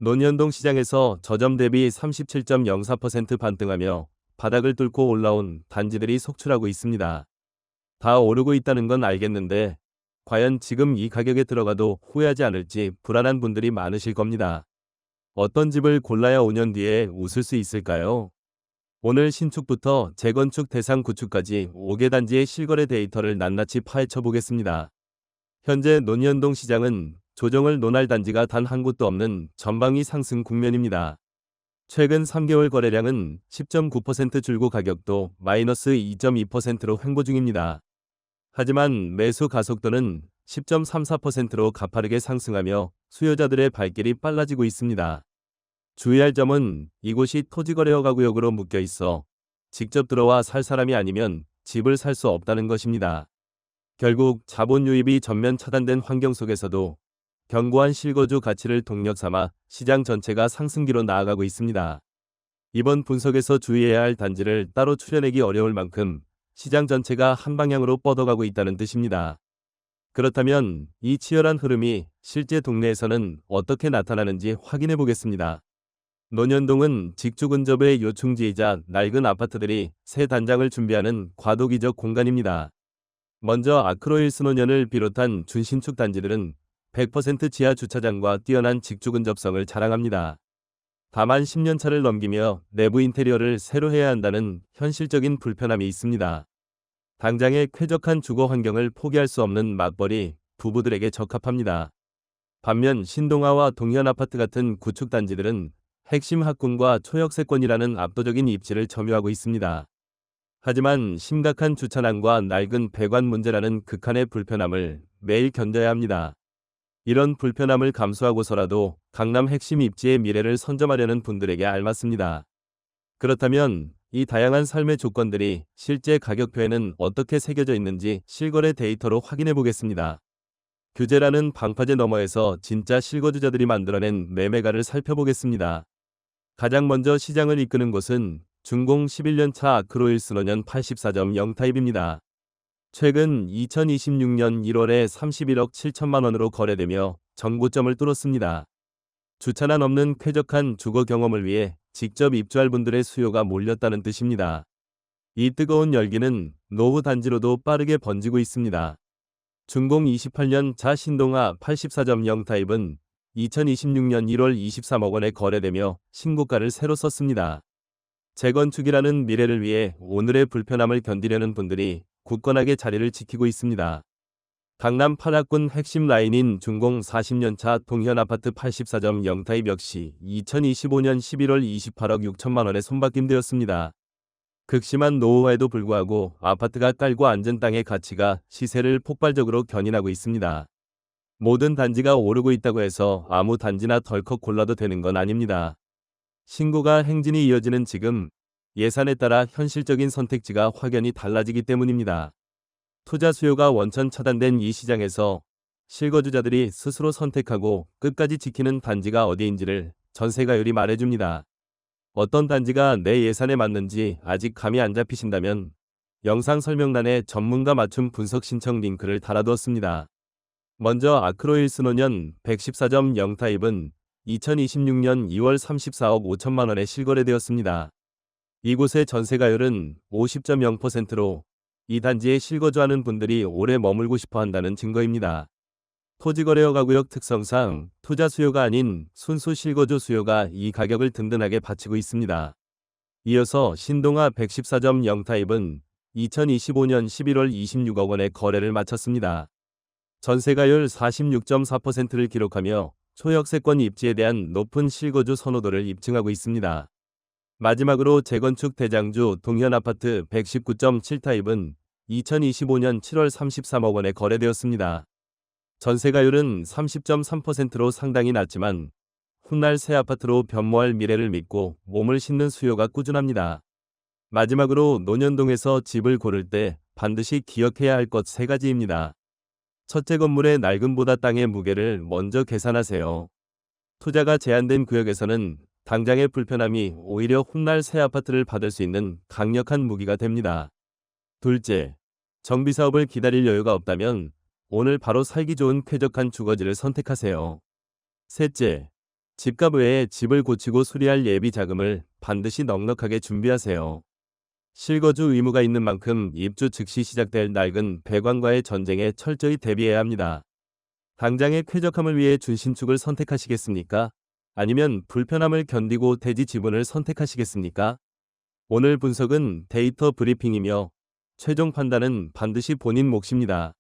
논현동 시장에서 저점 대비 37.04% 반등하며 바닥을 뚫고 올라온 단지들이 속출하고 있습니다. 다 오르고 있다는 건 알겠는데 과연 지금 이 가격에 들어가도 후회하지 않을지 불안한 분들이 많으실 겁니다. 어떤 집을 골라야 5년 뒤에 웃을 수 있을까요? 오늘 신축부터 재건축 대상 구축까지 5개 단지의 실거래 데이터를 낱낱이 파헤쳐 보겠습니다. 현재 논현동 시장은 조정을 논할 단지가 단 한 곳도 없는 전방위 상승 국면입니다. 최근 3개월 거래량은 10.9% 줄고 가격도 마이너스 2.2%로 횡보 중입니다. 하지만 매수 가속도는 10.34%로 가파르게 상승하며 수요자들의 발길이 빨라지고 있습니다. 주의할 점은 이곳이 토지거래허가 구역으로 묶여 있어 직접 들어와 살 사람이 아니면 집을 살 수 없다는 것입니다. 결국 자본 유입이 전면 차단된 환경 속에서도 견고한 실거주 가치를 동력 삼아 시장 전체가 상승기로 나아가고 있습니다. 이번 분석에서 주의해야 할 단지를 따로 추려내기 어려울 만큼 시장 전체가 한 방향으로 뻗어가고 있다는 뜻입니다. 그렇다면 이 치열한 흐름이 실제 동네에서는 어떻게 나타나는지 확인해 보겠습니다. 논현동은 직주 근접의 요충지이자 낡은 아파트들이 새 단장을 준비하는 과도기적 공간입니다. 먼저 아크로힐스 논현을 비롯한 준신축 단지들은 100% 지하 주차장과 뛰어난 직주 근접성을 자랑합니다. 다만 10년 차를 넘기며 내부 인테리어를 새로 해야 한다는 현실적인 불편함이 있습니다. 당장의 쾌적한 주거 환경을 포기할 수 없는 맞벌이 부부들에게 적합합니다. 반면 신동아와 동현 아파트 같은 구축 단지들은 핵심 학군과 초역세권이라는 압도적인 입지를 점유하고 있습니다. 하지만 심각한 주차난과 낡은 배관 문제라는 극한의 불편함을 매일 견뎌야 합니다. 이런 불편함을 감수하고서라도 강남 핵심 입지의 미래를 선점하려는 분들에게 알맞습니다. 그렇다면 이 다양한 삶의 조건들이 실제 가격표에는 어떻게 새겨져 있는지 실거래 데이터로 확인해 보겠습니다. 규제라는 방파제 너머에서 진짜 실거주자들이 만들어낸 매매가를 살펴보겠습니다. 가장 먼저 시장을 이끄는 곳은 준공 11년차 아크로힐스 논현 84.0 타입입니다. 최근 2026년 1월에 31억 7천만 원으로 거래되며 정고점을 뚫었습니다. 주차난 없는 쾌적한 주거 경험을 위해 직접 입주할 분들의 수요가 몰렸다는 뜻입니다. 이 뜨거운 열기는 노후 단지로도 빠르게 번지고 있습니다. 준공 28년 자 신동아 84.0 타입은 2026년 1월 23억 원에 거래되며 신고가를 새로 썼습니다. 재건축이라는 미래를 위해 오늘의 불편함을 견디려는 분들이 굳건하게 자리를 지키고 있습니다. 강남 8학군 핵심 라인인 준공 40년차 동현아파트 84.0 타입 역시 2025년 11월 28억 6천만 원에 손바뀜되었습니다. 극심한 노후화에도 불구하고 아파트가 깔고 앉은 땅의 가치가 시세를 폭발적으로 견인하고 있습니다. 모든 단지가 오르고 있다고 해서 아무 단지나 덜컥 골라도 되는 건 아닙니다. 신고가 행진이 이어지는 지금 예산에 따라 현실적인 선택지가 확연히 달라지기 때문입니다. 투자 수요가 원천 차단된 이 시장에서 실거주자들이 스스로 선택하고 끝까지 지키는 단지가 어디인지를 전세가율이 말해줍니다. 어떤 단지가 내 예산에 맞는지 아직 감이 안 잡히신다면 영상 설명란에 전문가 맞춤 분석 신청 링크를 달아두었습니다. 먼저 아크로힐스 논현 114.0 타입은 2026년 2월 34억 5천만 원에 실거래되었습니다. 이곳의 전세가율은 50.0%로 이 단지에 실거주하는 분들이 오래 머물고 싶어 한다는 증거입니다. 토지거래허가 구역 특성상 투자 수요가 아닌 순수 실거주 수요가 이 가격을 든든하게 받치고 있습니다. 이어서 신동아 114.0 타입은 2025년 11월 26억 원에 거래를 마쳤습니다. 전세가율 46.4%를 기록하며 초역세권 입지에 대한 높은 실거주 선호도를 입증하고 있습니다. 마지막으로 재건축 대장주 동현아파트 119.7 타입은 2025년 7월 33억 원에 거래되었습니다. 전세가율은 30.3%로 상당히 낮지만 훗날 새 아파트로 변모할 미래를 믿고 몸을 싣는 수요가 꾸준합니다. 마지막으로 논현동에서 집을 고를 때 반드시 기억해야 할 것 3가지입니다. 첫째, 건물의 낡음보다 땅의 무게를 먼저 계산하세요. 투자가 제한된 구역에서는 당장의 불편함이 오히려 훗날 새 아파트를 받을 수 있는 강력한 무기가 됩니다. 둘째, 정비사업을 기다릴 여유가 없다면 오늘 바로 살기 좋은 쾌적한 주거지를 선택하세요. 셋째, 집값 외에 집을 고치고 수리할 예비 자금을 반드시 넉넉하게 준비하세요. 실거주 의무가 있는 만큼 입주 즉시 시작될 낡은 배관과의 전쟁에 철저히 대비해야 합니다. 당장의 쾌적함을 위해 준신축을 선택하시겠습니까? 아니면 불편함을 견디고 대지 지분을 선택하시겠습니까? 오늘 분석은 데이터 브리핑이며 최종 판단은 반드시 본인 몫입니다.